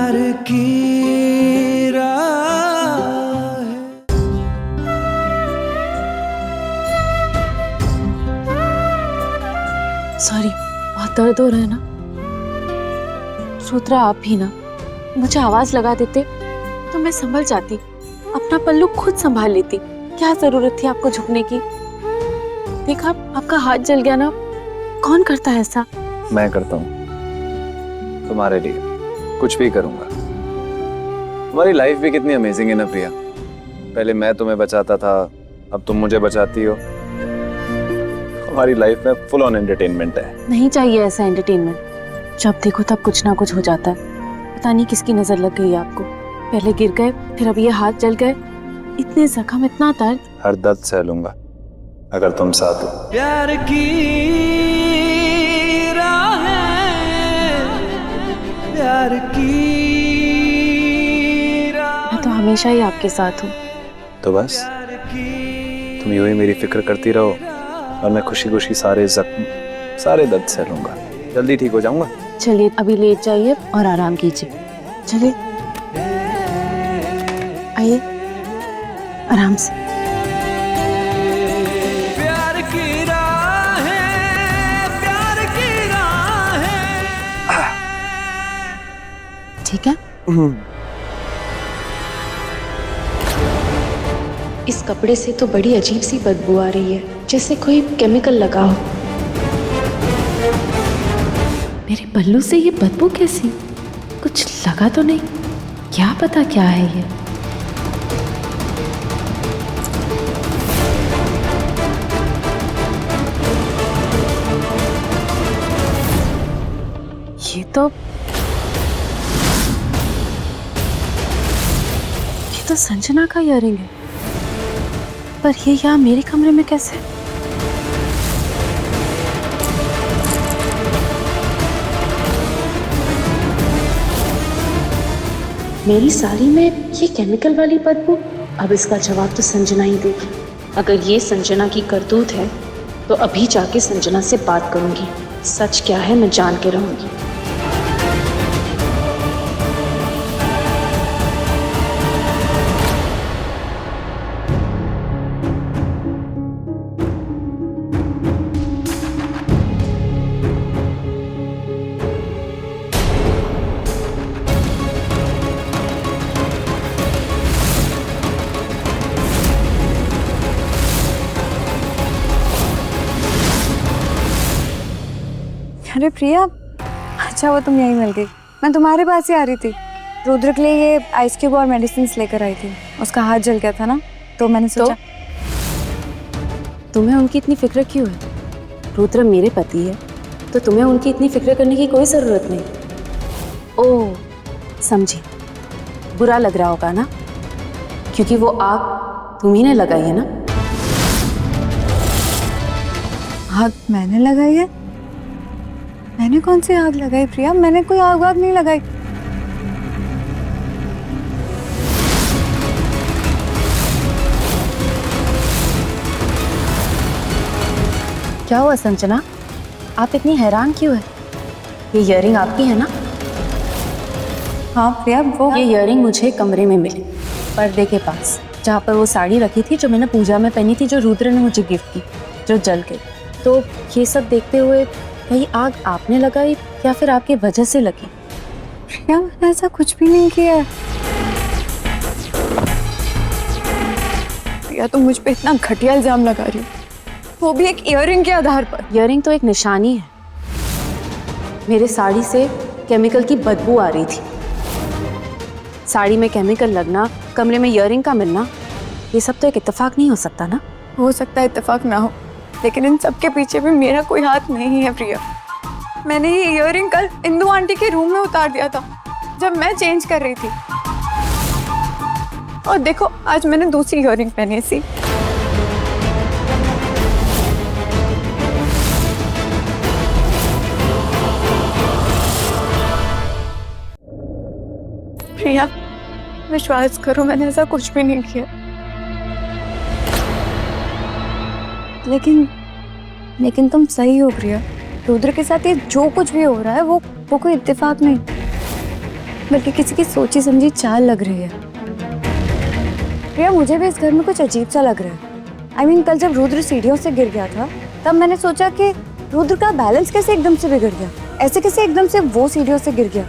प्यार की राह है। सॉरी, बहुत दर्द हो रहा है ना। रुद्रा, आप भी ना मुझे आवाज लगा देते तो मैं संभल जाती, अपना पल्लू खुद संभाल लेती। क्या जरूरत थी आपको झुकने की? देखा, आपका हाथ जल गया ना। कौन करता है ऐसा? मैं करता हूँ तुम्हारे लिए, कुछ भी करूंगा। तुम्हारी लाइफ भी कितनी अमेजिंग है ना प्रिया। पहले मैं तुम्हें बचाता था, अब तुम मुझे बचाती हो। हमारी लाइफ में फुल ऑन एंटरटेनमेंट है। नहीं चाहिए ऐसा एंटरटेनमेंट। जब देखो तब कुछ ना कुछ हो जाता है। पता नहीं किसकी नजर लग गई आपको। पहले गिर गए, फिर अब ये हाथ जल गए। इतने जख्म, इतना दर्द। हर दर्द सह लूंगा अगर तुम साथ हो। प्यार की राह है, प्यार की राह। मैं तो हमेशा ही आपके साथ हूँ। तो बस तुम यूं ही मेरी फिक्र करती रहो और मैं खुशी खुशी सारे जख्म, सारे दर्द सह लूंगा। जल्दी ठीक हो जाऊंगा। चलिए अभी लेट जाइए और आराम कीजिए। चलिए, आइए आराम से। प्यार की राह है, प्यार की राह है। ठीक है। इस कपड़े से तो बड़ी अजीब सी बदबू आ रही है, जैसे कोई केमिकल लगा हो। मेरे पल्लू से ये बदबू कैसी? कुछ लगा तो नहीं? क्या पता क्या है ये? ये तो संजना का इयररिंग है। पर ये यहाँ मेरे कमरे में कैसे? मेरी साड़ी में ये केमिकल वाली बदबू। अब इसका जवाब तो संजना ही देगी। अगर ये संजना की करतूत है तो अभी जाके संजना से बात करूंगी। सच क्या है मैं जान के रहूंगी। अरे प्रिया, अच्छा वो तुम यहीं मिल गई। मैं तुम्हारे पास ही आ रही थी। रुद्र के लिए ये आइस क्यूब और मेडिसिन लेकर आई थी। उसका हाथ जल गया था ना, तो मैंने सोचा। तुम्हें उनकी इतनी फिक्र क्यों है? रुद्र मेरे पति है तो तुम्हें उनकी इतनी फिक्र करने की कोई जरूरत नहीं। ओह, समझी। बुरा लग रहा होगा ना, क्योंकि वो आग तुम्ही ने लगाई है ना। आग मैंने लगाई है? मैंने कौन सी आग लगाई प्रिया? मैंने कोई आग वाग नहीं लगाई। क्या हुआ संजना, आप इतनी हैरान क्यों है? ये इयररिंग आपकी है ना? हाँ प्रिया, वो ये इयररिंग मुझे कमरे में मिली, पर्दे के पास, जहाँ पर वो साड़ी रखी थी जो मैंने पूजा में पहनी थी, जो रुद्र ने मुझे गिफ्ट की, जो जल गई। तो ये सब देखते हुए कहीं आग आपने लगाई या फिर आपकी वजह से लगी? प्रिया, मैंने ऐसा कुछ भी नहीं किया। प्रिया, तुम मुझ पे इतना घटिया इल्जाम लगा रही हो, वो भी एक इयररिंग के आधार पर। इयररिंग तो एक निशानी है। मेरे साड़ी से केमिकल की बदबू आ रही थी। साड़ी में केमिकल लगना, कमरे में इयररिंग का मिलना, ये सब तो एक इत्तेफाक नहीं हो सकता ना? हो सकता है इत्तेफाक ना हो, लेकिन इन सब के पीछे भी मेरा कोई हाथ नहीं है प्रिया। मैंने ये इयररिंग कल इंदु आंटी के रूम में उतार दिया था जब मैं चेंज कर रही थी, और देखो आज मैंने दूसरी इयररिंग पहनी थी। प्रिया, विश्वास करो, मैंने ऐसा कुछ भी नहीं किया। लेकिन तुम सही हो प्रिया। रुद्र के साथ ये जो कुछ भी हो रहा है वो कोई इत्तेफाक नहीं। बल्कि किसी की सोची समझी चाल लग रही है। प्रिया, मुझे भी इस घर में कुछ अजीब सा लग रहा है। I mean, कल जब रुद्र सीढ़ियों से गिर गया था तब मैंने सोचा कि रुद्र का बैलेंस कैसे एकदम से बिगड़ गया, ऐसे कैसे एकदम से वो सीढ़ियों से गिर गया।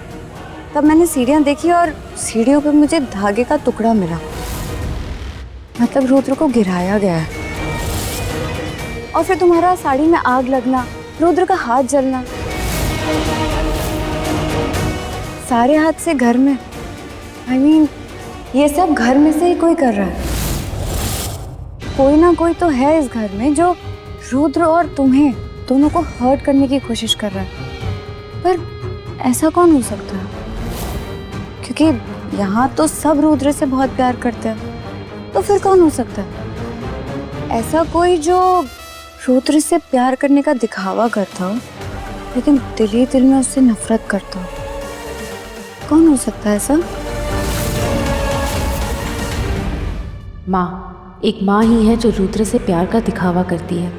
तब मैंने सीढ़ियां देखी और सीढ़ियों पे मुझे धागे का टुकड़ा मिला, मतलब रुद्र को गिराया गया है। और फिर तुम्हारा साड़ी में आग लगना, रुद्र का हाथ जलना, सारे हाथ से घर में। I mean, ये सब घर में से ही कोई कर रहा है। कोई ना कोई तो है इस घर में जो रुद्र और तुम्हें दोनों को हर्ट करने की कोशिश कर रहा है। पर ऐसा कौन हो सकता है? क्योंकि यहाँ तो सब रुद्र से बहुत प्यार करते हैं, तो फिर कौन हो सकता है ऐसा कोई जो रुद्र से प्यार करने का दिखावा करता हो लेकिन दिल ही दिल में उससे नफरत करता हो? कौन हो सकता है ऐसा? माँ, एक माँ ही है जो रुद्र से प्यार का दिखावा करती है,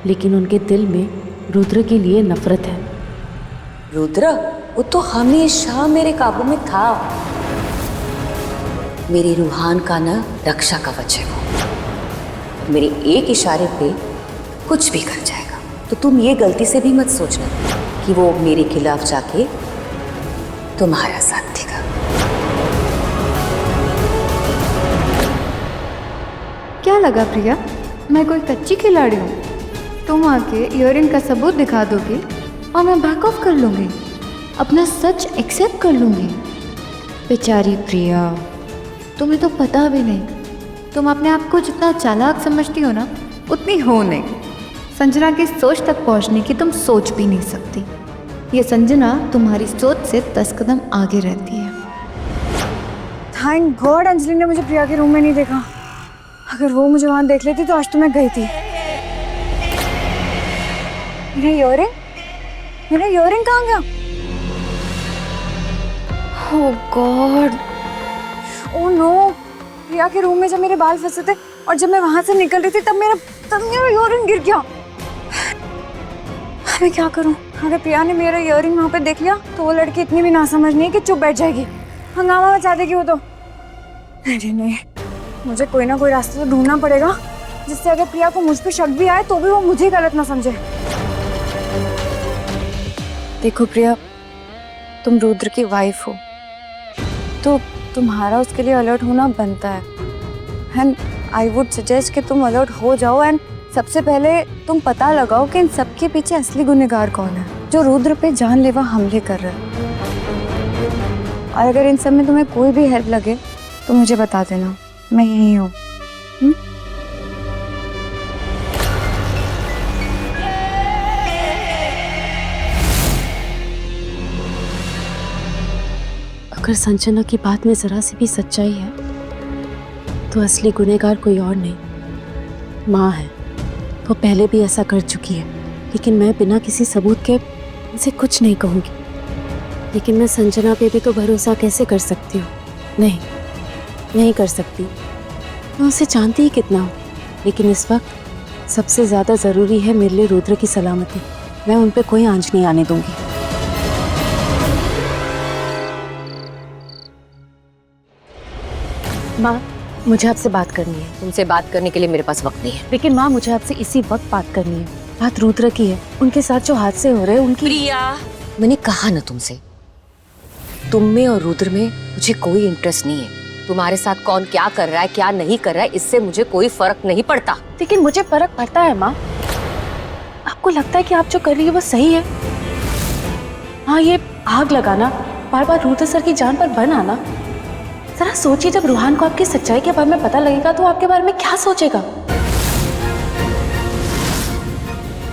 लेकिन उनके दिल में रुद्र के लिए नफरत है। रुद्र, वो तो हमेशा मेरे काबू में था। मेरी रूहान का ना रक्षा कवच है वो। मेरे एक इशारे पे कुछ भी कर जाएगा। तो तुम ये गलती से भी मत सोचना कि वो मेरे खिलाफ जाके तुम्हारा साथ देगा। क्या लगा प्रिया, मैं कोई कच्ची खिलाड़ी हूँ? तुम आके इयररिंग का सबूत दिखा दोगी और मैं बैक ऑफ कर लूँगी, अपना सच एक्सेप्ट कर लूँगी। बेचारी प्रिया, तुम्हें तो पता भी नहीं, तुम अपने आप को जितना चालाक समझती हो ना उतनी हो नहीं। संजना की सोच तक पहुँचने की तुम सोच भी नहीं सकती। ये संजना तुम्हारी सोच से 10 कदम आगे रहती है। थैंक गॉड अंजलि ने मुझे प्रिया के रूम में नहीं देखा। अगर वो मुझे वहां देख लेती तो आज तो मैं गई थी। मेरा इयररिंग कहाँ गया? ओह गॉड, ओह नो, प्रिया के रूम में जब मेरे बाल फंसे थे और जब मैं वहां से निकल रही थी तब मेरा इयररिंग गिर गया। मैं क्या करूं? अगर प्रिया ने मेरा इयररिंग वहां पे देख लिया तो वो लड़की इतनी भी ना समझ नहीं है कि चुप बैठ जाएगी, हंगामा मचा देगी वो तो। नहीं, मुझे कोई ना कोई रास्ता तो ढूंढना पड़ेगा जिससे अगर प्रिया को मुझ पे शक भी आए तो भी वो मुझे गलत ना समझे। देखो प्रिया, तुम रुद्र की वाइफ हो तो तुम्हारा उसके लिए अलर्ट होना बनता है। एंड आई वुड सजेस्ट कि तुम अलर्ट हो जाओ एंड सबसे पहले तुम पता लगाओ कि इन सबके पीछे असली गुनहगार कौन है जो रुद्र पे जानलेवा हमले कर रहा है। और अगर इन सब में तुम्हें कोई भी हेल्प लगे तो मुझे बता देना, मैं यहीं हूँ। अगर संजना की बात में जरा सी भी सच्चाई है तो असली गुनहगार कोई और नहीं, माँ है। वो पहले भी ऐसा कर चुकी है, लेकिन मैं बिना किसी सबूत के उसे कुछ नहीं कहूँगी। लेकिन मैं संजना पे भी तो भरोसा कैसे कर सकती हूँ? नहीं कर सकती। मैं उसे जानती ही कितना हूँ, लेकिन इस वक्त सबसे ज़्यादा ज़रूरी है मेरे लिए रुद्र की सलामती। मैं उन पे कोई आंच नहीं आने दूंगी। माँ, मुझे आपसे बात करनी है। तुमसे बात करने के लिए मेरे पास वक्त नहीं है। लेकिन माँ, मुझे आपसे इसी वक्त बात करनी है। बात रुद्र की है, उनके साथ जो हादसे हो रहे हैं उनकी। प्रिया, मैंने कहा ना तुमसे, तुम में और रुद्र में मुझे कोई इंटरेस्ट नहीं है। तुम्हारे साथ कौन क्या कर रहा है क्या नहीं कर रहा है इससे मुझे कोई फर्क नहीं पड़ता। लेकिन मुझे फर्क पड़ता है माँ। आपको लगता है कि आप जो कर रही है वो सही है? हाँ, ये आग लगाना, बार बार रुद्र सर की जान पर बन आना। जरा सोचिए, जब रूहान को आपकी सच्चाई के बारे में पता लगेगा तो आपके बारे में क्या सोचेगा?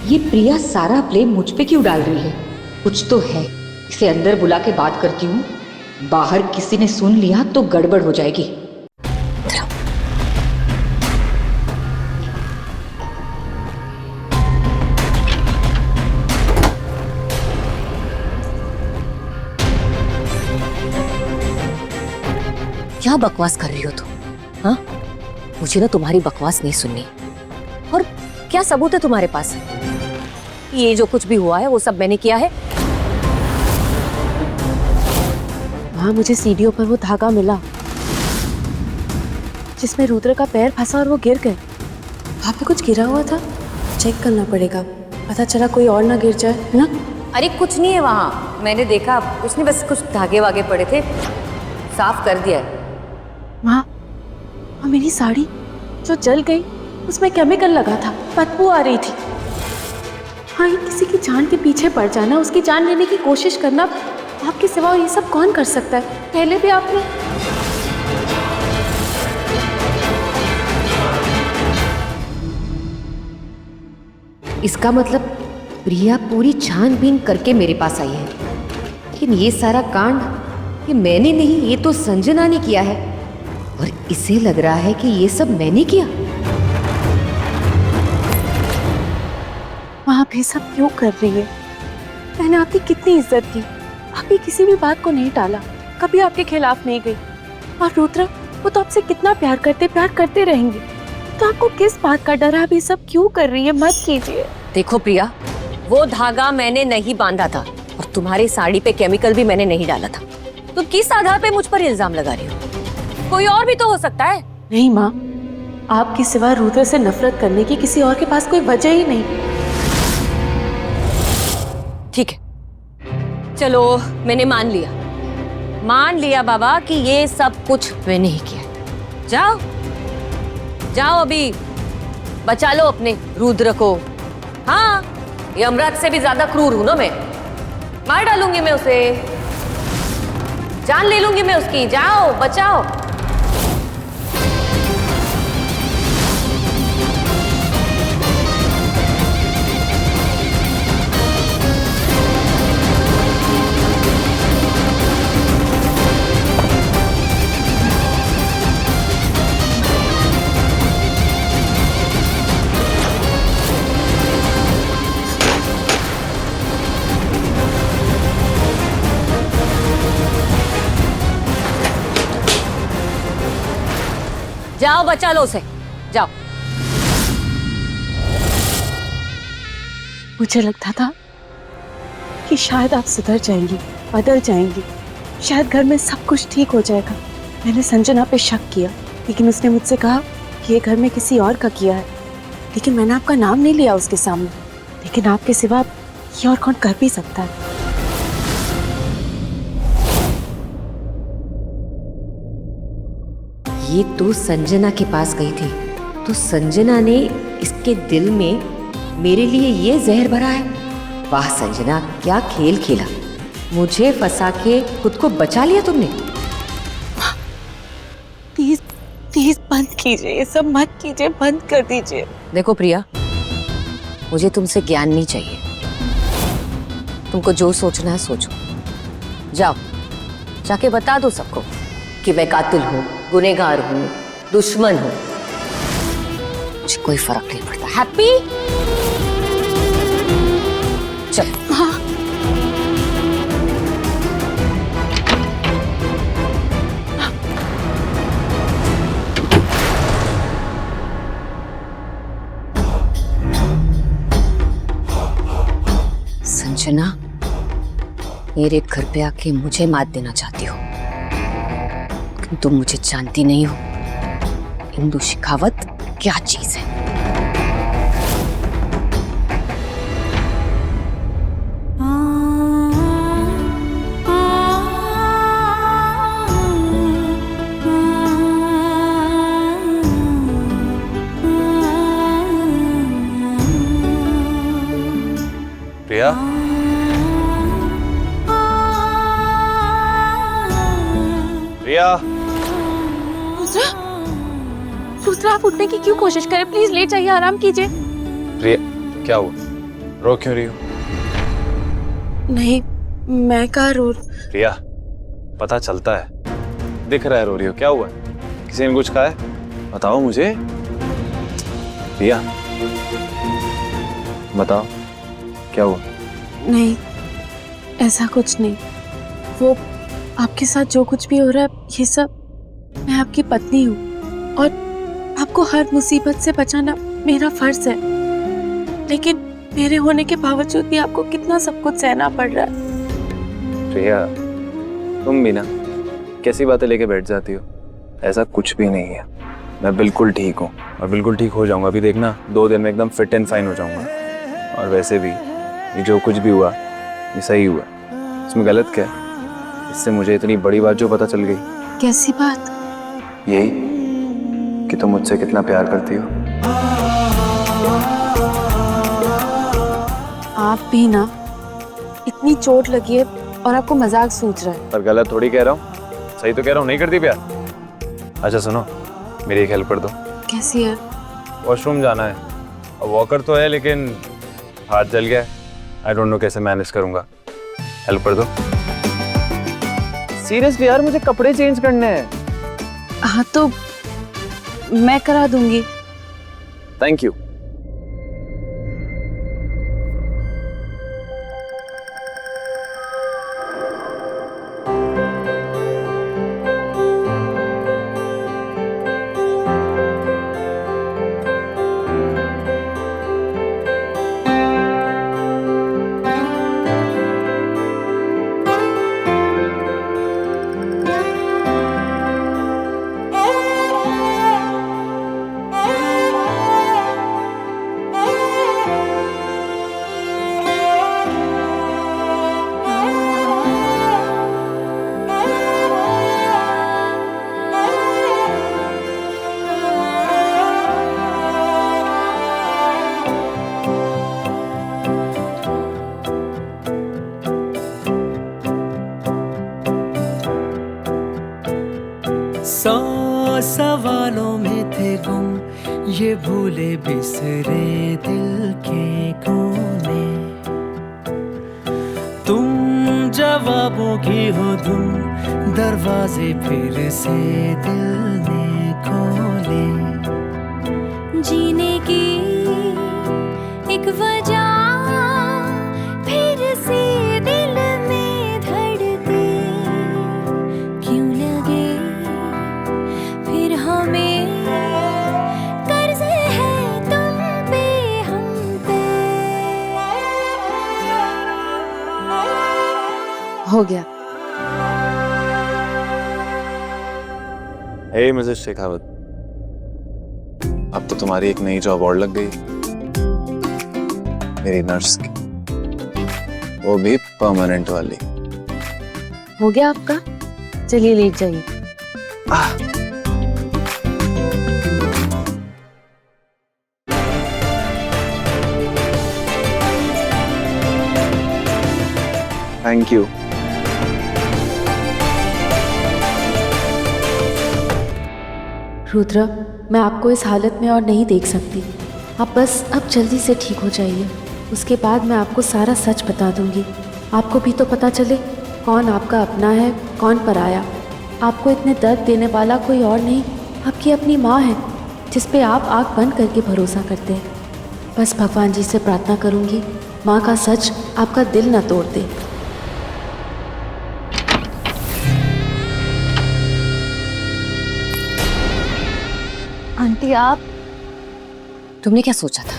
ये प्रिया सारा ब्लेम मुझ पे क्यों डाल रही है? कुछ तो है। इसे अंदर बुला के बात करती हूँ। बाहर किसी ने सुन लिया तो गड़बड़ हो जाएगी। क्या बकवास कर रही हो तुम? हाँ, मुझे ना तुम्हारी बकवास नहीं सुननी। और क्या सबूत है तुम्हारे पास? ये जो कुछ भी हुआ है वो सब मैंने किया है। वहां मुझे सीढ़ियों पर वो धागा मिला जिसमें रुद्र का पैर फंसा और वो गिर गए। वहां पे कुछ गिरा हुआ था, चेक करना पड़ेगा, पता चला कोई और ना गिर जाए, है ना? अरे कुछ नहीं है वहाँ, मैंने देखा कुछ नहीं, बस कुछ धागे वागे पड़े थे, साफ कर दिया है। वहाँ मेरी साड़ी जो जल गई उसमें केमिकल लगा था, बदबू आ रही थी। हाँ, ये किसी की जान के पीछे पड़ जाना, उसकी जान लेने की कोशिश करना, आपके सिवा ये सब कौन कर सकता है? पहले भी आपने इसका मतलब प्रिया पूरी छानबीन करके मेरे पास आई है, लेकिन ये सारा कांड ये मैंने नहीं, ये तो संजना ने किया है और इसे लग रहा है कि ये सब मैंने किया। वहां पे सब क्यों कर रही है? मैंने आपकी कितनी इज्जत की, आपकी किसी भी बात को नहीं टाला, कभी आपके खिलाफ नहीं गई। और रुद्र, वो तो आपसे कितना प्यार करते रहेंगे, तो आपको किस बात का डर है? आप ये सब क्यों कर रही है? मत कीजिए। देखो प्रिया, वो धागा मैंने नहीं बांधा था और तुम्हारी साड़ी पे केमिकल भी मैंने नहीं डाला था। तुम किस आधार पे मुझ पर इल्जाम लगा रही हो? कोई और भी तो हो सकता है। नहीं माँ, आपके सिवा रुद्र से नफरत करने की किसी और के पास कोई वजह ही नहीं। ठीक है, चलो मैंने मान लिया बाबा कि ये सब कुछ मैंने ही किया। जाओ अभी बचा लो अपने रुद्र को। हाँ, यमराज से भी ज्यादा क्रूर हूं ना मैं, मार डालूंगी मैं उसे, जान ले लूंगी मैं उसकी। जाओ बचाओ। जाओ बचा लो उसे, जाओ। मुझे लगता था कि शायद आप सुधर जाएंगी, बदल जाएंगी, शायद घर में सब कुछ ठीक हो जाएगा। मैंने संजना पे शक किया, लेकिन उसने मुझसे कहा कि ये घर में किसी और का किया है। लेकिन मैंने आपका नाम नहीं लिया उसके सामने, लेकिन आपके सिवा ये और कौन कर भी सकता है? ये तो संजना के पास गई थी, तो संजना ने इसके दिल में मेरे लिए ये जहर भरा है। वाह संजना, क्या खेल खेला, मुझे फंसा के खुद को बचा लिया तुमने। प्लीज प्लीज बंद कीजिए, ये सब मत कीजिए, बंद कर दीजिए। देखो प्रिया, मुझे तुमसे ज्ञान नहीं चाहिए, तुमको जो सोचना है सोचो। जाओ जाके बता दो सबको कि मैं कातिल हूँ, गुनहगार हूँ, दुश्मन हूँ, मुझे कोई फर्क नहीं पड़ता। हैप्पी? चल। हाँ। संजना, मेरे घर पे आके मुझे मात देना चाहती हो, लेकिन तुम मुझे जानती नहीं हो इंदु शेखावत क्या चीज है। प्रिया, प्रिया, रुद्र, आप उठने की क्यों कोशिश करें? प्लीज लेट जाइए, आराम कीजिए। प्रिया, क्या हुआ? रो क्यों रही हो? नहीं, मैं कहाँ रो? प्रिया, पता चलता है, दिख रहा है रो रही हो। क्या हुआ? किसी ने कुछ कहा है? बताओ मुझे। प्रिया, बताओ क्या हुआ? नहीं, ऐसा कुछ नहीं। वो आपके साथ जो कुछ भी हो रहा है, ये सब, मैं आपकी पत्नी हूँ और आपको हर मुसीबत से बचाना मेरा फर्ज है। लेकिन मेरे होने के बावजूद भी आपको कितना सब कुछ सहना पड़ रहा है। प्रिया, तुम भी ना कैसी बातें लेके बैठ जाती हो? ऐसा कुछ भी नहीं है, मैं बिल्कुल ठीक हूँ और बिल्कुल ठीक हो जाऊंगा। अभी देखना 2 दिन में एकदम फिट एंड फाइन हो जाऊंगा। और वैसे भी ये जो कुछ भी हुआ ये सही हुआ, इसमें गलत क्या है? इससे मुझे इतनी बड़ी बात जो पता चल गई। कैसी बात? यही कि तुम मुझसे कितना प्यार करती हो। आप भी ना, इतनी चोट लगी है और आपको मजाक सूझ रहा है। पर गलत थोड़ी कह रहा हूँ, सही तो कह रहा हूँ। नहीं करती प्यार? अच्छा सुनो, मेरी एक हेल्प कर दो। कैसी है? वॉशरूम जाना है और वॉकर तो है लेकिन हाथ जल गया है। आई डोंट नो कैसे मैनेज करूंगा, हेल्प कर दो। सीरियसली यार, मुझे कपड़े चेंज करने हैं। हाँ तो मैं करा दूंगी। Thank you. सवालों में थे गुम ये भूले बिसरे दिल के कोने। तुम जवाबों की हो धुन, दरवाजे फिर से दिल ने खोले। जीने की एक वजह फिर से दिल में धड़के, क्यों लगे फिर हमें कर्ज है तुम पे हम पे। हो गया। हे मिसेस शेखावत, अब तो तुम्हारी एक नई जॉब और लग गई, मेरी नर्स की, वो भी परमानेंट वाली। हो गया आपका? चलिए लेट जाइए। Thank you. रुद्र, मैं आपको इस हालत में और नहीं देख सकती। आप बस अब जल्दी से ठीक हो जाइए, उसके बाद मैं आपको सारा सच बता दूंगी। आपको भी तो पता चले कौन आपका अपना है कौन पराया। आपको इतने दर्द देने वाला कोई और नहीं, आपकी अपनी माँ है जिस पे आप आँख बंद करके भरोसा करते हैं। बस भगवान जी से प्रार्थना करूंगी माँ का सच आपका दिल न तोड़ दे। आंटी आप तुमने क्या सोचा था?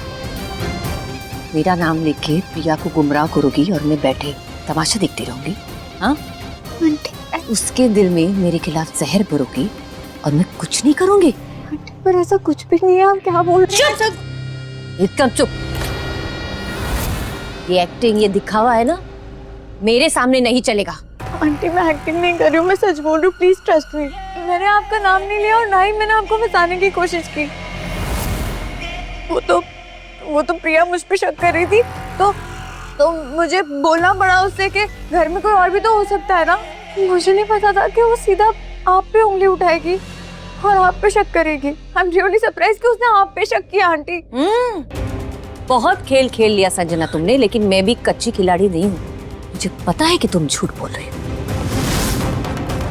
मेरा नाम लेके प्रिया को गुमराह करोगी और मैं बैठे तमाशा देखती रहूंगी? हाँ, आंटी उसके दिल में मेरे खिलाफ जहर भरोगी और मैं कुछ नहीं करूंगी? आंटी पर ऐसा कुछ भी नहीं है, आप क्या बोल रहे हैं? एकदम चुप। ये एक्टिंग, ये दिखावा है ना, मेरे सामने नहीं चलेगा। आंटी मैं एक्टिंग नहीं कर रही हूँ, मैं सच बोल रही हूँ, प्लीज ट्रस्ट मी। मैंने आपका नाम नहीं लिया और ना ही मैंने आपको फंसाने की कोशिश की। वो तो प्रिया मुझ पे शक कर रही थी, तो मुझे बोलना पड़ा उससे कि घर में कोई और भी तो हो सकता है ना। मुझे नहीं पता था कि वो सीधा आप पे उंगली उठाएगी और आप पे शक करेगी। आई एम रियली सरप्राइज कि उसने आप पे शक किया आंटी। बहुत खेल खेल लिया संजना तुमने, लेकिन मैं भी कच्ची खिलाड़ी नहीं हूँ। मुझे पता है कि तुम झूठ बोल रहे हो।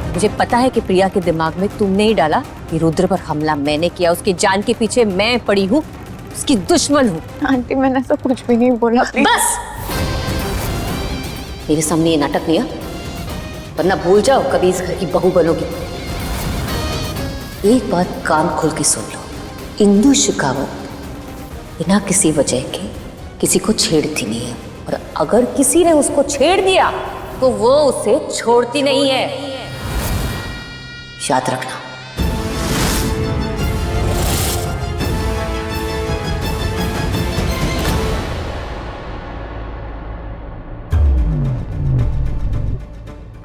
मुझे पता है कि प्रिया के दिमाग में तुमने ही डाला कि रुद्र पर हमला मैंने किया, उसकी जान के पीछे मैं पड़ी हूँ, उसकी दुश्मन हूँ। आंटी मैंने ऐसा कुछ भी नहीं बोला, प्लीज। बस मेरे सामने ये नाटक नहीं है, वरना भूल जाओ कभी इस घर की बहू बनोगी। एक बात कान खोल के सुन लो, इंदु शेखावत बिना किसी वजह के किसी को छेड़ती नहीं है, और अगर किसी ने उसको छेड़ दिया तो वो उसे छोड़ती नहीं है। याद रखना।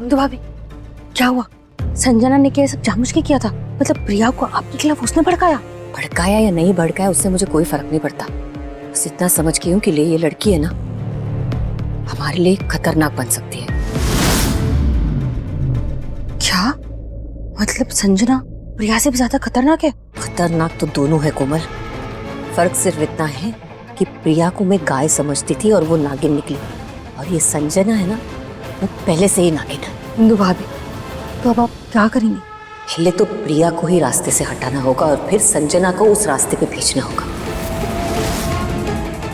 इंदु भाभी, क्या हुआ? संजना ने क्या सब जानबूझ के किया था? मतलब प्रिया को आपके खिलाफ उसने भड़काया? भड़काया या नहीं भड़काया उससे मुझे कोई फर्क नहीं पड़ता। बस इतना समझ गई हूँ कि ये लड़की है ना, हमारे लिए खतरनाक बन सकती है। क्या मतलब संजना प्रिया से भी ज्यादा खतरनाक है? खतरनाक तो दोनों है कोमल। फर्क सिर्फ इतना है कि प्रिया को मैं गाय समझती थी और वो नागिन निकली, और ये संजना है ना, वो पहले से ही नागिन है। इंदु भाभी, तो अब आप क्या करेंगे? पहले तो प्रिया को ही रास्ते से हटाना होगा और फिर संजना को उस रास्ते पे भेजना होगा।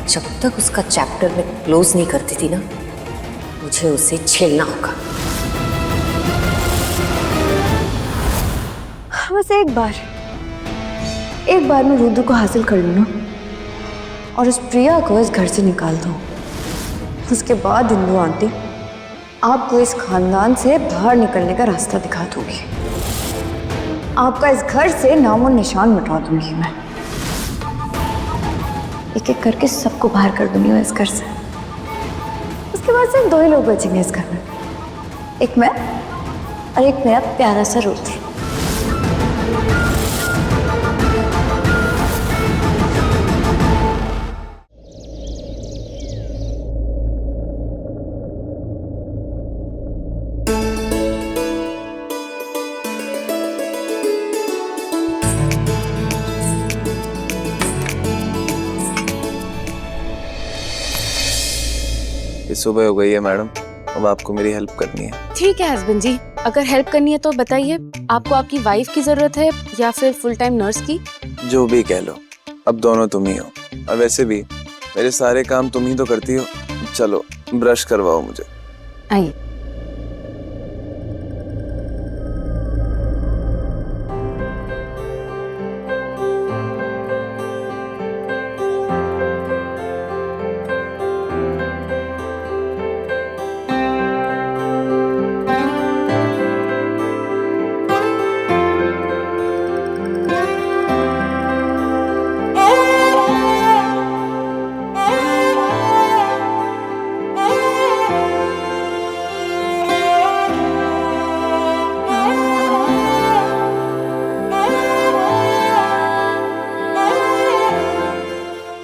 जब तक उसका चैप्टर में क्लोज नहीं करती थी ना, मुझे उसे झेलना होगा। बस एक बार मैं रुद्र को हासिल कर लूँ ना, और उस प्रिया को इस घर से निकाल दूँ, उसके बाद इंदु आंटी आपको इस खानदान से बाहर निकलने का रास्ता दिखा दूंगी। आपका इस घर से नामो निशान मिटा दूंगी मैं। एक एक करके सबको बाहर कर दूंगी मैं इस घर से। उसके बाद सिर्फ 2 ही लोग बचेंगे इस घर में, एक मैं और एक मेरा प्यारा सा रुद्र। ये सुबह हो गई है मैडम, अब आपको मेरी हेल्प करनी है। ठीक है हस्बैंड जी, अगर हेल्प करनी है तो बताइए, आपको आपकी वाइफ की जरूरत है या फिर फुल टाइम नर्स की? जो भी कह लो, अब दोनों तुम ही हो। और वैसे भी मेरे सारे काम तुम ही तो करती हो। चलो ब्रश करवाओ मुझे। आइए।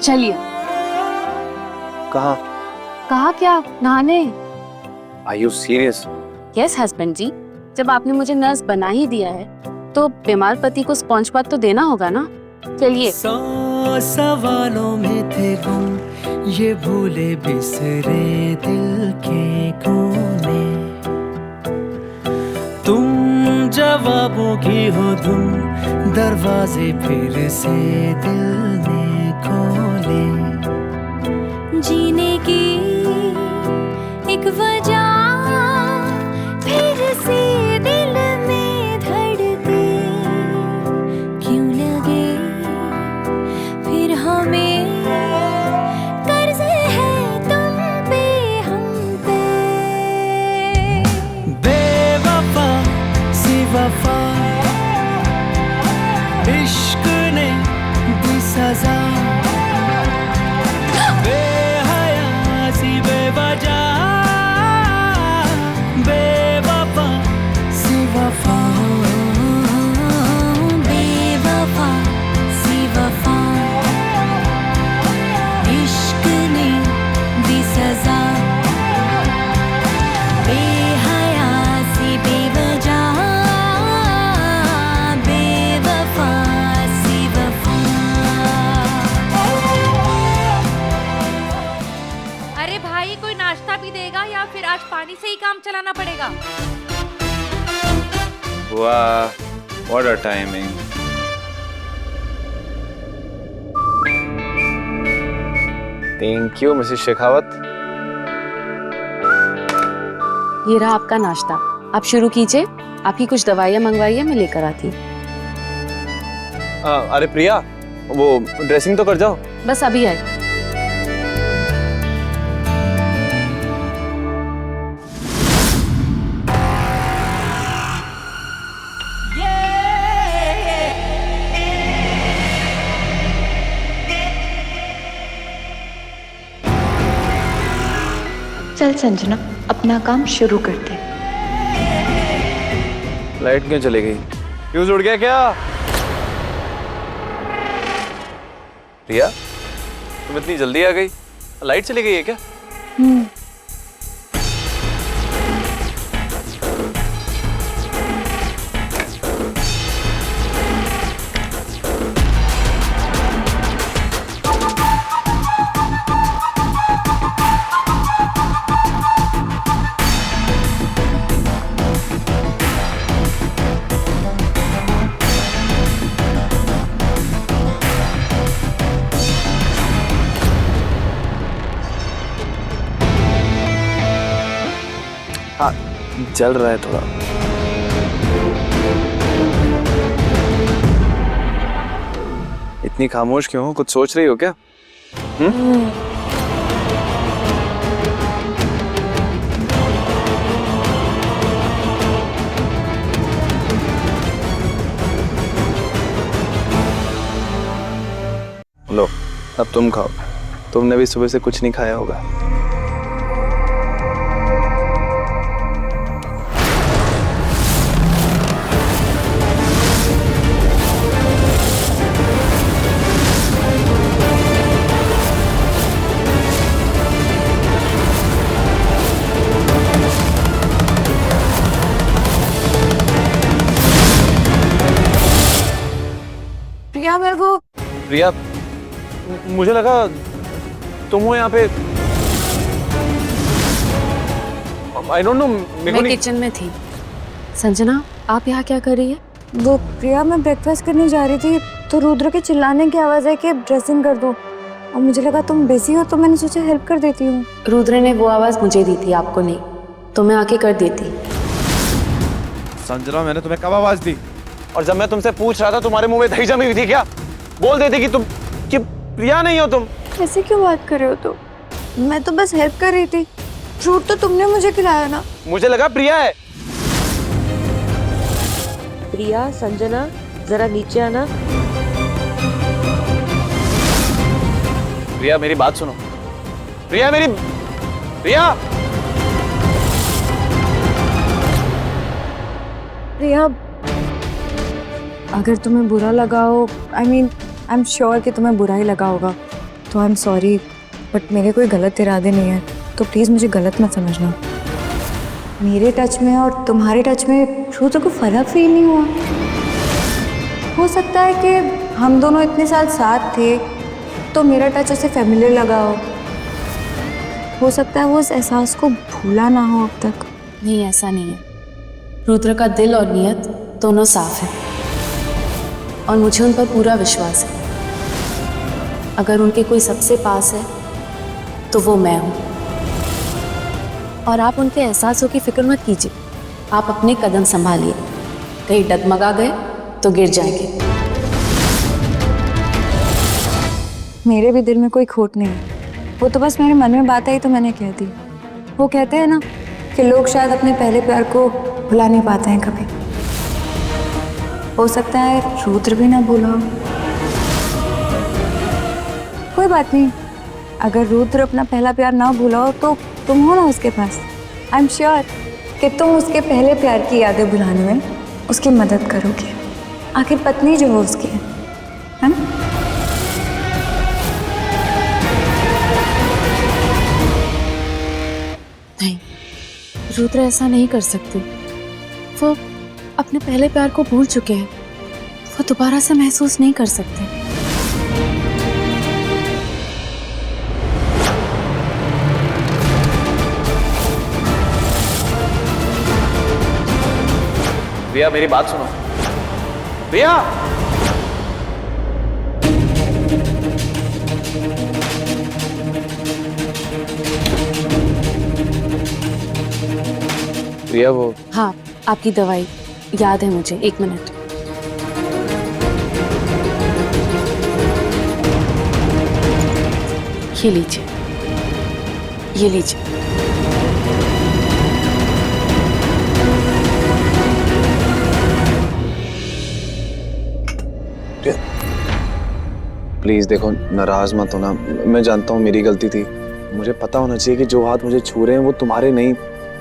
चलिए। कहाँ? कहा क्या? नहाने। Are you serious? Yes husband ji, जब आपने मुझे नर्स बना ही दिया है तो बीमार पति को स्पॉन्ज बाथ तो देना होगा ना। चलिए। 100 सवालों में थे गुम ये भूले बिसरे दिल के कोने, तुम जवाबों की हो धुन, दरवाजे फिर से दिल ने खोले। जीने की एक वजह फिर से दिल में धड़के, क्यों लगे फिर हमें कर्ज है तुम पे हम पे। बेवफा सी वफा इश्क ने दी सजा, बेहया सी बेवजह, बेवफा सी वफा, बेवफा सी वफा इश्क ने दी सजा, बेहया सी बेवजह, बेवफा सी वफा। अरे भाई, कोई नाश्ता भी देगा या फिर आज पानी से ही काम चलाना पड़ेगा? वाह, what a timing. Thank you, Mrs Shekhawat. ये रहा आपका नाश्ता, आप शुरू कीजिए। आपकी कुछ दवाइयाँ मंगवाइए, मैं लेकर आती। अरे प्रिया, वो ड्रेसिंग तो कर जाओ। बस अभी आए। ये चल संजना, अपना काम शुरू करते हैं। लाइट क्यों चली गई? फ्यूज उड़ गया क्या? प्रिया, तुम इतनी जल्दी आ गई? लाइट चली गई है क्या? हाँ, जल रहा है थोड़ा। इतनी खामोश क्यों हो? कुछ सोच रही हो क्या? लो, अब तुम खाओ। तुमने भी सुबह से कुछ नहीं खाया होगा। प्रिया, मेरे को प्रिया, मुझे लगा तुम हो यहाँ पे। आई डोंट नो, मैं किचन में थी। संजना, आप यहाँ क्या कर रही है? वो प्रिया, मैं ब्रेकफास्ट करने जा रही थी तो रुद्र के चिल्लाने की आवाज़ है कि ड्रेसिंग कर दो, और मुझे लगा तुम बिजी हो तो मैंने सोचा हेल्प कर देती हूँ। रुद्र ने वो आवाज़ मुझे दी थी, आपको नहीं, तो मैं आके कर देती। संजना, मैंने तुम्हें कब आवाज दी? और जब मैं तुमसे पूछ रहा था तुम्हारे मुंह में दही जमी हुई थी क्या? बोल देती कि प्रिया नहीं हो तुम। ऐसे क्यों बात कर रहे हो? तो मैं तो बस हेल्प कर रही थी। फ्रूट तो तुमने मुझे खिलाया ना। मुझे लगा प्रिया है। प्रिया, संजना, जरा नीचे आना। प्रिया, मेरी बात सुनो। प्रिया, प्रिया प्रिया, अगर तुम्हें बुरा लगा हो, आई एम श्योर कि तुम्हें बुरा ही लगा होगा, तो आई एम सॉरी, बट मेरे कोई गलत इरादे नहीं है, तो प्लीज़ मुझे गलत मत समझना। मेरे टच में और तुम्हारे टच में रुद्र को फ़र्क फील नहीं हुआ? हो सकता है कि हम दोनों इतने साल साथ थे तो मेरा टच उसे फैमिलियर लगा हो सकता है वो उस एहसास को भूला ना हो अब तक। नहीं, ऐसा नहीं है। रुद्र का दिल और नियत दोनों साफ है और मुझे उन पर पूरा विश्वास है। अगर उनके कोई सबसे पास है तो वो मैं हूँ। और आप उनके एहसासों की फिक्र मत कीजिए, आप अपने कदम संभालिए, कहीं डगमगा गए तो गिर जाएंगे। मेरे भी दिल में कोई खोट नहीं है, वो तो बस मेरे मन में बात आई तो मैंने कह दी। वो कहते हैं ना कि लोग शायद अपने पहले प्यार को भुला नहीं पाते हैं कभी। हो सकता है रुद्र भी ना भूला हो। कोई बात नहीं, अगर रुद्र अपना पहला प्यार ना भूला हो तो तुम हो ना उसके पास। आई एम श्योर कि तुम उसके पहले प्यार की यादें भुलाने में उसकी मदद करोगे। आखिर पत्नी जो हो उसकी है ना? नहीं, रुद्र ऐसा नहीं कर सकते। वो अपने पहले प्यार को भूल चुके हैं, वो दोबारा से महसूस नहीं कर सकते। प्रिया, मेरी बात सुनो। प्रिया, प्रिया, वो हाँ, आपकी दवाई याद है मुझे। 1 मिनट। ये लीजिए, ये लीजिए। प्लीज देखो, नाराज मत होना। मैं जानता हूँ मेरी गलती थी, मुझे पता होना चाहिए कि जो हाथ मुझे छू रहे हैं वो तुम्हारे नहीं,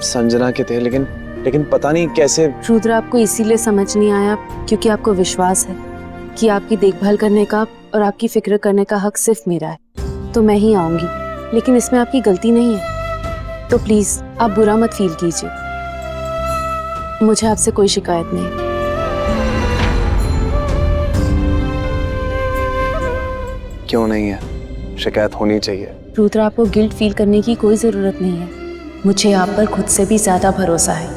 संजना के थे, लेकिन पता नहीं कैसे। रुद्र, आपको इसीलिए समझ नहीं आया क्योंकि आपको विश्वास है कि आपकी देखभाल करने का और आपकी फिक्र करने का हक सिर्फ मेरा है, तो मैं ही आऊंगी। लेकिन इसमें आपकी गलती नहीं है, तो प्लीज आप बुरा मत फील कीजिए। मुझे आपसे कोई शिकायत नहीं। क्यों नहीं है? शिकायत होनी चाहिए। रुद्र, आपको गिल्ट फील करने की कोई जरूरत नहीं है। मुझे आप पर खुद से भी ज्यादा भरोसा है,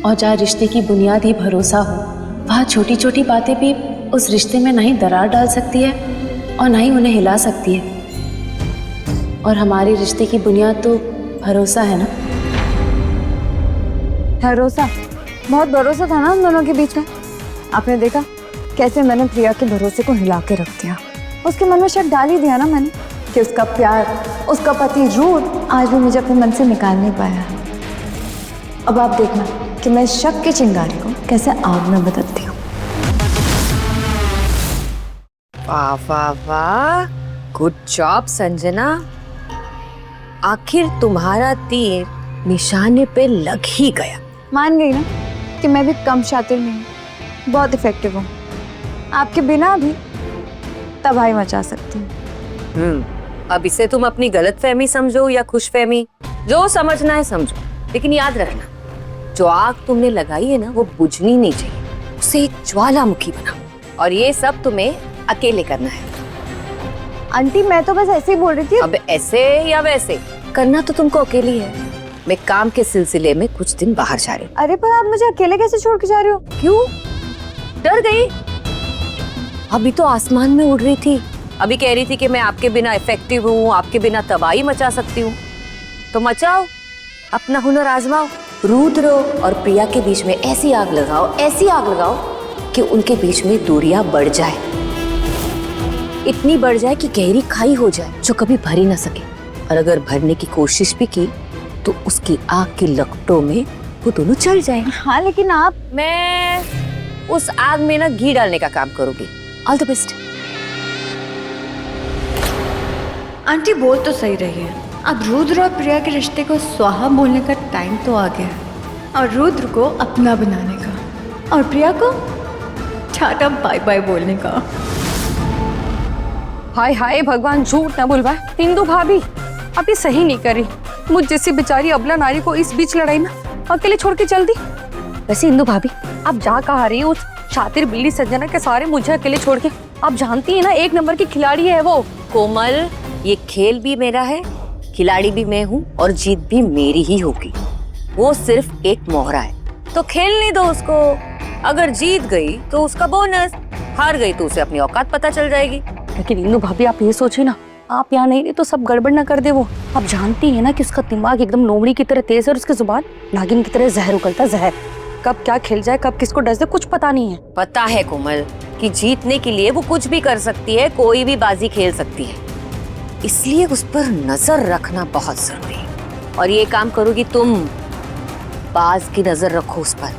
और जहाँ रिश्ते की बुनियाद ही भरोसा हो, वहाँ छोटी छोटी बातें भी उस रिश्ते में ना ही दरार डाल सकती है और ना ही उन्हें हिला सकती है। और हमारे रिश्ते की बुनियाद तो भरोसा है ना। भरोसा? बहुत भरोसा था ना हम दोनों के बीच में। आपने देखा कैसे मैंने प्रिया के भरोसे को हिला के रख दिया। उसके मन में शक डाल ही दिया ना मैंने कि उसका प्यार, उसका पति रूद आज भी मुझे अपने मन से निकाल नहीं पाया। अब आप देखना कि मैं इस शक की चिंगारी को कैसे आग में बदलती हूँ। वाह वाह वाह, गुड जॉब संजना। आखिर तुम्हारा तीर निशाने पे लग ही गया। मान गई ना कि मैं भी कम शातिर नहीं हूँ, बहुत इफेक्टिव हूँ। आपके बिना भी तबाही मचा सकती हूँ। अब इसे तुम अपनी गलतफहमी समझो या खुशफहमी, जो समझना है समझो, लेकिन याद रखना, जो आग तुमने लगाई है ना वो बुझनी नहीं चाहिए, उसे एक ज्वालामुखी बनाओ। और ये सब तुम्हें अकेले करना है। आंटी मैं तो बस ऐसे ही बोल रही थी। अब ऐसे या वैसे करना तो तुमको अकेली है। मैं काम के सिलसिले में कुछ दिन बाहर जा रही हूँ। अरे पर आप मुझे अकेले कैसे छोड़ के जा रहे हो? क्यों? डर गई? अभी तो आसमान में उड़ रही थी, अभी कह रही थी कि मैं आपके बिना इफेक्टिव हूँ, आपके बिना तबाही मचा सकती हूँ। तो मचाओ, अपना हुनर आजमाओ। रुद्र और प्रिया के बीच में ऐसी आग लगाओ, ऐसी आग लगाओ कि उनके बीच में दूरियां बढ़ जाए, इतनी बढ़ जाए कि गहरी खाई हो जाए जो कभी भर ही ना सके। और अगर भरने की कोशिश भी की तो उसकी आग की लपटों में वो दोनों चल जाए। हाँ लेकिन आप, मैं उस आग में ना घी डालने का काम करूंगी। All the best. आंटी बोल तो सही रही है। अब रुद्र और प्रिया के रिश्ते को स्वाहा बोलने का टाइम तो आ गया है, और रुद्र को अपना बनाने का, और प्रिया को टाटा बाय बाय बोलने का। हाय हाय भगवान, झूठ ना बोलवा। इंदु भाभी अब ये सही नहीं करी। मुझ जैसी बेचारी अबला नारी को इस बीच लड़ाई में अकेले छोड़ के चल दी। वैसे इंदु भाभी आप जा कहा रही हो उस शातिर बिल्ली सज्जना के सारे मुझे अकेले छोड़ के? आप जानती है ना, एक नंबर की खिलाड़ी है वो। कोमल, ये खेल भी मेरा है, खिलाड़ी भी मैं हूँ, और जीत भी मेरी ही होगी। वो सिर्फ एक मोहरा है, तो खेलने दो उसको। अगर जीत गई तो उसका बोनस, हार गई तो उसे अपनी औकात पता चल जाएगी। लेकिन इंदु भाभी आप ये सोचिए ना, आप यहाँ नहीं रही तो सब गड़बड़ ना कर दे वो। आप जानती है ना कि उसका दिमाग एकदम लोमड़ी की तरह तेज है और उसकी जुबान नागिन की तरह जहर उगलता, जहर। कब क्या खेल जाए, कब किसको डस दे, कुछ पता नहीं है। पता है कोमल कि जीतने के लिए वो कुछ भी कर सकती है, कोई भी बाजी खेल सकती है। इसलिए उस पर नजर रखना बहुत जरूरी है। और ये काम करोगी तुम, बाज की नजर रखो उस पर।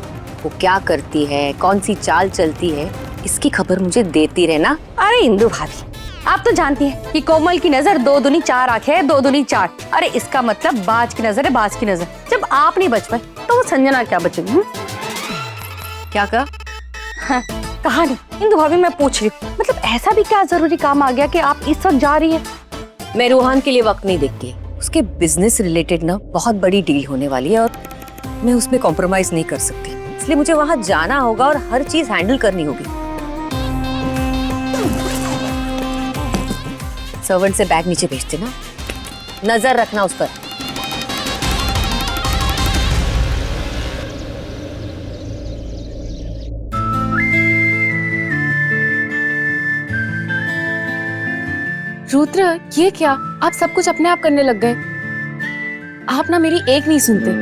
वो क्या करती है, कौन सी चाल चलती है, इसकी खबर मुझे देती रहना। अरे इंदु भाभी आप तो जानती हैं कि कोमल की नजर 2 दूनी 4 आंखें है, 2 दूनी 4। अरे इसका मतलब बाज की नजर है, बाज की नजर। जब आप नहीं बच पाए तो वो संजना क्या बचेगी? क्या कहा? हाँ, कहा नहीं इंदु भाभी, मैं पूछ रही हूँ, मतलब ऐसा भी क्या जरूरी काम आ गया कि आप इस वक्त जा रही है? मैं रूहान के लिए वक्त नहीं देखती। उसके बिजनेस रिलेटेड ना बहुत बड़ी डील होने वाली है और मैं उसमें कॉम्प्रोमाइज नहीं कर सकती, इसलिए मुझे वहां जाना होगा और हर चीज हैंडल करनी होगी। सर्वेंट से बैग नीचे भेज देना, नजर रखना उस पर। रुद्र, ये क्या? आप सब कुछ अपने आप करने लग गए। आप ना मेरी एक नहीं सुनते।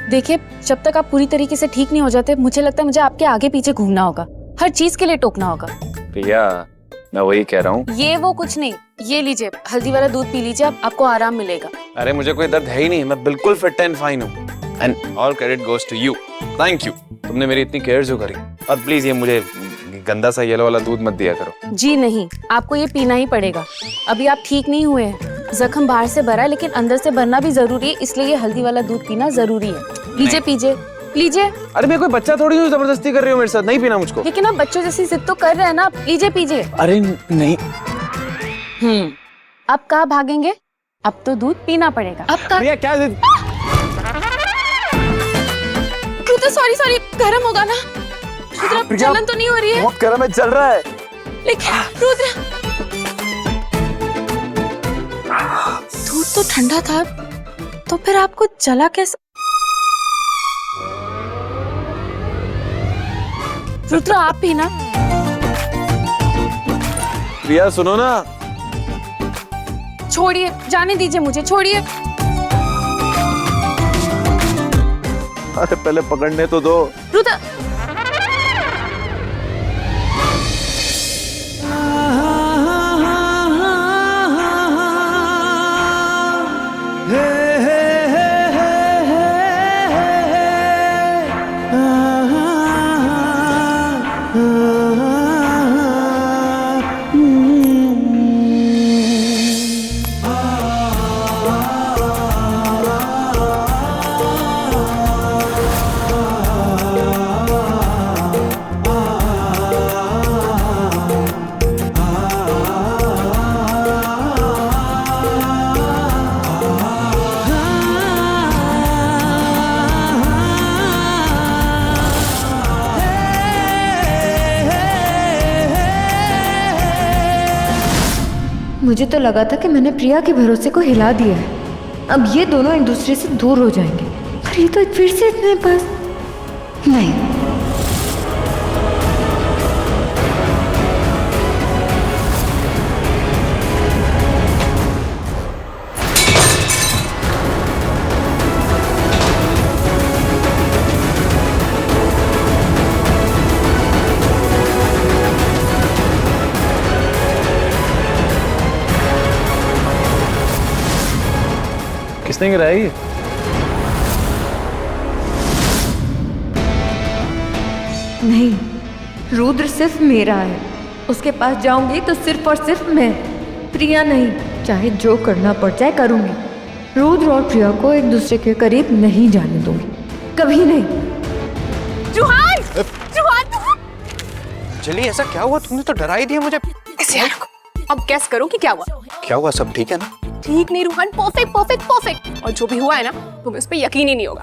देखिए, जब तक आप पूरी तरीके से ठीक नहीं हो जाते, मुझे लगता है मुझे आपके आगे पीछे घूमना होगा, हर चीज के लिए टोकना होगा। प्रिया, मैं वही कह रहा हूँ। ये वो कुछ नहीं, ये लीजिए हल्दी वाला दूध पी लीजिए, आपको आराम मिलेगा। अरे मुझे कोई दर्द है ही नहीं, मैं बिल्कुल फिट एंड फाइन हूँ। And all credit goes to you. Thank you, तुमने मेरी इतनी केयर जो करी। और प्लीज ये मुझे गंदा सा येलो वाला दूध मत दिया करो। जी नहीं, आपको ये पीना ही पड़ेगा। अभी आप ठीक नहीं हुए हैं, जख्म बाहर से भरा है लेकिन अंदर से भरना भी जरूरी है, इसलिए ये हल्दी वाला दूध पीना जरूरी है। लीजिए पीजिए लीजिए। अरे मैं कोई बच्चा थोड़ी हूँ, जबरदस्ती कर रही हो मेरे साथ, नहीं पीना मुझको। लेकिन आप बच्चों जैसी जिद तो कर रहे हैं ना, आप लीजिए पीजिए। अरे नहीं। अब कहाँ भागेंगे, अब तो दूध पीना पड़ेगा। अब का भैया क्या जिद? रुद्र सॉरी सॉरी, गर्म होगा ना रुद्र, जलन तो नहीं हो रही है? बहुत गर्म है, चल रहा है। लेकिन रुद्र दूध तो ठंडा था, तो फिर आपको जला कैसे? रुद्र आप पीना। प्रिया सुनो ना। छोड़िए, जाने दीजिए मुझे, छोड़िए। अरे पहले पकड़ने तो दो। रुद्र मुझे तो लगा था कि मैंने प्रिया के भरोसे को हिला दिया है, अब ये दोनों एक दूसरे से दूर हो जाएंगे, पर ये तो फिर से इतने पास। नहीं, किसने गिराया ये? नहीं, रुद्र सिर्फ मेरा है, उसके पास जाऊंगी तो सिर्फ और सिर्फ मैं, प्रिया नहीं। चाहे जो करना पड़ जाए करूंगी, रुद्र और प्रिया को एक दूसरे के करीब नहीं जाने दूंगी, कभी नहीं। जुहान चलिए ऐसा क्या हुआ? तुमने तो डरा ही दिया मुझे। अब गैस करो कि क्या हुआ। क्या हुआ? सब ठीक है ना? ठीक नहीं रूहान, परफेक्ट परफेक्ट परफेक्ट। और जो भी हुआ है ना, तुम्हें उस पर यकीन ही नहीं होगा।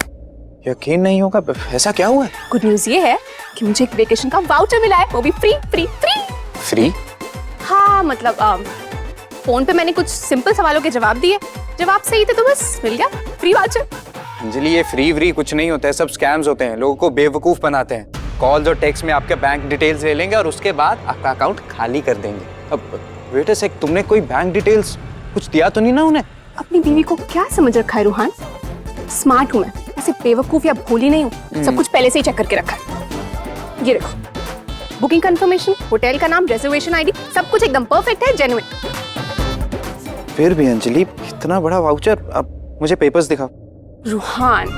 यकीन नहीं होगा? ऐसा क्या हुआ है? गुड न्यूज़ ये है कि मुझे एक वेकेशन का वाउचर मिला है, वो भी फ्री फ्री फ्री। फ्री? हाँ मतलब फोन पे मैंने कुछ सिंपल सवालों के जवाब दिए, जवाब सही थे तो बस मिल गया फ्री वाउचर। अंजलि ये फ्री व्री कुछ नहीं होता है, सब स्कैम्स होते हैं, लोगों को बेवकूफ बनाते हैं। कॉल्स और टेक्स्ट में आपके बैंक डिटेल्स ले लेंगे और उसके बाद आपका अकाउंट खाली कर देंगे। अब वेट अ सेक, तुमने कोई बैंक डिटेल्स कुछ दिया तो नहीं ना उन्हें? अपनी बीवी को क्या समझ रखा है रूहान? स्मार्ट हूँ मैं, ऐसे बेवकूफ या भोली नहीं हूँ, सब कुछ पहले से ही चेक करके रखा है। ये देखो, बुकिंग कंफर्मेशन, होटल का नाम, रिजर्वेशन आईडी, सब कुछ एकदम परफेक्ट है, जेन्युइन। फिर भी अंजलि इतना बड़ा वाउचर, अब मुझे पेपर्स दिखाओ। रूहान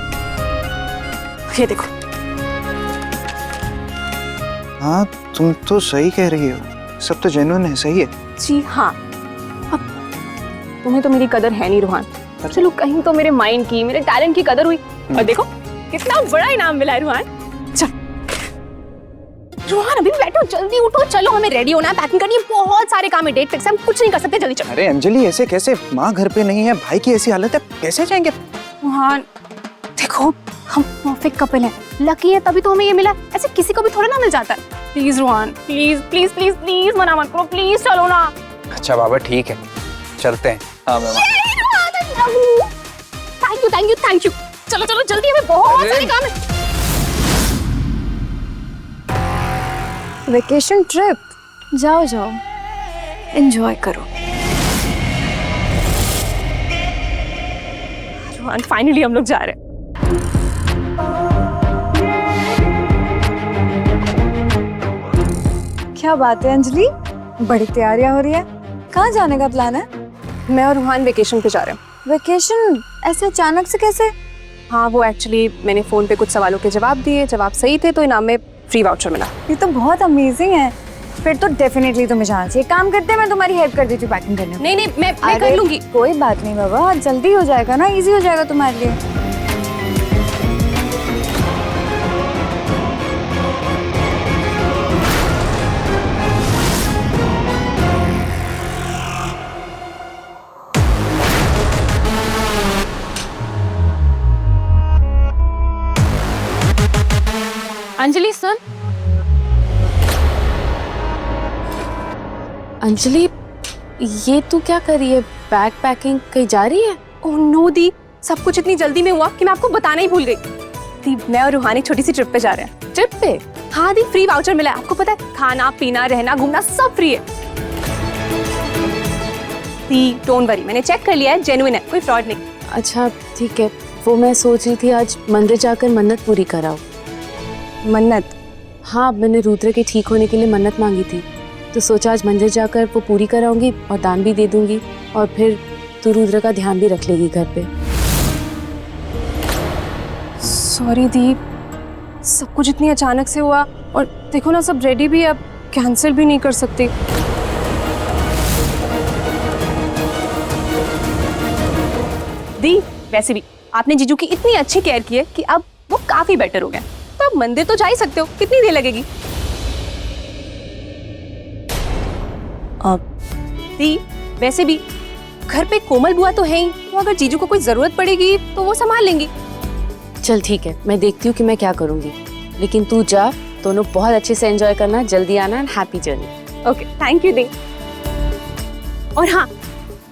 ये देखो। हाँ तुम तो सही कह रही हो, सब तो जेन्युइन है, सही है। जी हाँ, अब तुम्हें तो मेरी कदर है नहीं रूहान, चलो कहीं तो मेरे माइंड की, मेरे टैलेंट की कदर हुई। और देखो कितना बड़ा इनाम मिला है रूहान। चल रूहान अभी बैठो, जल्दी उठो, चलो हमें रेडी होना है, पैकिंग करनी है, बहुत सारे काम है, डेट फिक्स है, हम कुछ नहीं कर सकते, जल्दी चलो। अरे अंजलि ऐसे कैसे? माँ घर पे नहीं है, भाई की ऐसी हालत है, कैसे जाएंगे? रूहान देखो, हम परफेक्ट कपल हैं, लकी है तभी तो हमें ये मिला, ऐसे किसी को भी थोड़ा ना मिल जाता है। Please Ruhaan, please please please please मना मत करो, प्लीज चलो ना। अच्छा बाबा ठीक है, चलते हैं। हाँ मैं thank you thank you thank you. चलो चलो जल्दी, हमें बहुत सारे काम है। वेकेशन ट्रिप, जाओ जाओ, एंजॉय करो। रूहान फाइनली हम लोग जा रहे हैं। क्या बात है अंजलि, बड़ी तैयारियां हो रही है, कहाँ जाने का प्लान है? मैं और रूहान वेकेशन पे जा रहे हैं। वेकेशन? ऐसे अचानक से कैसे? हाँ वो एक्चुअली मैंने फोन पे कुछ सवालों के जवाब दिए, जवाब सही थे तो इनाम में फ्री वाउचर मिला। ये तो बहुत अमेजिंग है। फिर तो डेफिनेटली तुम्हें जाना चाहिए। काम करते हैं, मैं तुम्हारी हेल्प कर देती हूँ पैकिंग करने में। नहीं मैं कर लूंगी। कोई बात नहीं बाबा, जल्दी हो जाएगा ना, इजी हो जाएगा तुम्हारे लिए। अंजलि सुन। अंजलि, ये तू क्या कर रही है? बैग पैकिंग कहीं जा रही है? ओह नो दी, सब कुछ इतनी जल्दी में हुआ कि मैं आपको बताना ही भूल गई। दी, मैं और रूहानी छोटी सी ट्रिप पे जा रहे हैं। ट्रिप पे? हाँ दी, फ्री वाउचर मिला है। आपको पता है, खाना पीना रहना घूमना सब फ्री है। दी डोंट वरी, मैंने चेक कर लिया है, जेन्युइन है, कोई फ्रॉड नहीं। अच्छा ठीक है। वो मैं सोच रही थी आज मंदिर जाकर मन्नत पूरी कराओ। मन्नत? हाँ, मैंने रुद्र के ठीक होने के लिए मन्नत मांगी थी, तो सोचा आज मंदिर जाकर वो पूरी कराऊंगी और दान भी दे दूंगी, और फिर तू रुद्र का ध्यान भी रख लेगी घर पे। सॉरी दी, सब कुछ इतनी अचानक से हुआ, और देखो ना सब रेडी भी है, अब कैंसिल भी नहीं कर सकती। दी वैसे भी आपने जीजू की इतनी अच्छी केयर की है कि अब वो काफी बेटर हो गए, तो अब मंदिर तो जा ही सकते हो। कितनी देर लगेगी? दी वैसे भी घर पे कोमल बुआ तो है ही, तो अगर जीजू को कोई जरूरत पड़ेगी तो वो संभाल लेंगी। चल ठीक है, मैं देखती हूँ कि मैं क्या करूँगी, लेकिन तू जा, दोनों बहुत अच्छे से एंजॉय करना, जल्दी आना and happy journey. Okay, thank you di. और हाँ,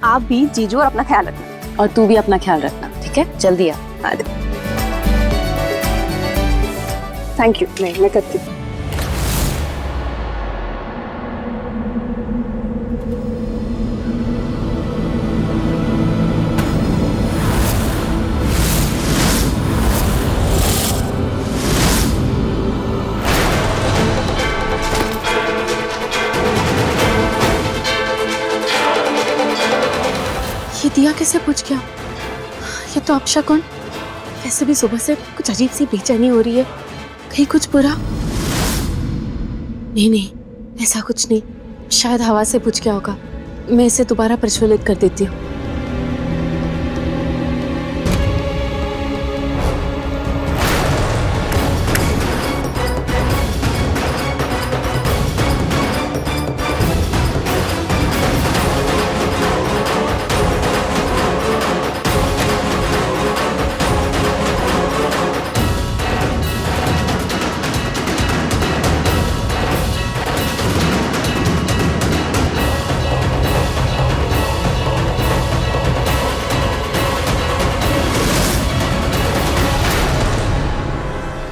आप भी जीजू और अपना ख्याल रखना। और तू भी अपना ख्याल रखना, ठीक है? जल्दी आ। Thank you. नहीं, मैं करती हूँ। ये दिया कैसे पूछ गया? ये तो अपशकुन। वैसे भी सुबह से कुछ अजीब सी बेचैनी हो रही है, कहीं कुछ बुरा? नहीं, ऐसा कुछ नहीं, शायद हवा से पूछ गया होगा। मैं इसे दोबारा प्रज्वलित कर देती हूँ।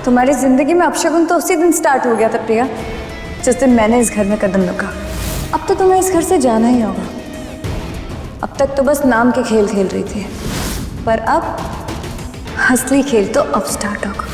तुम्हारी जिंदगी में अपशगुन तो उसी दिन स्टार्ट हो गया था प्रिया, जिस दिन मैंने इस घर में कदम रखा। अब तो तुम्हें इस घर से जाना ही होगा। अब तक तो बस नाम के खेल खेल रही थी, पर अब असली खेल तो अब स्टार्ट होगा।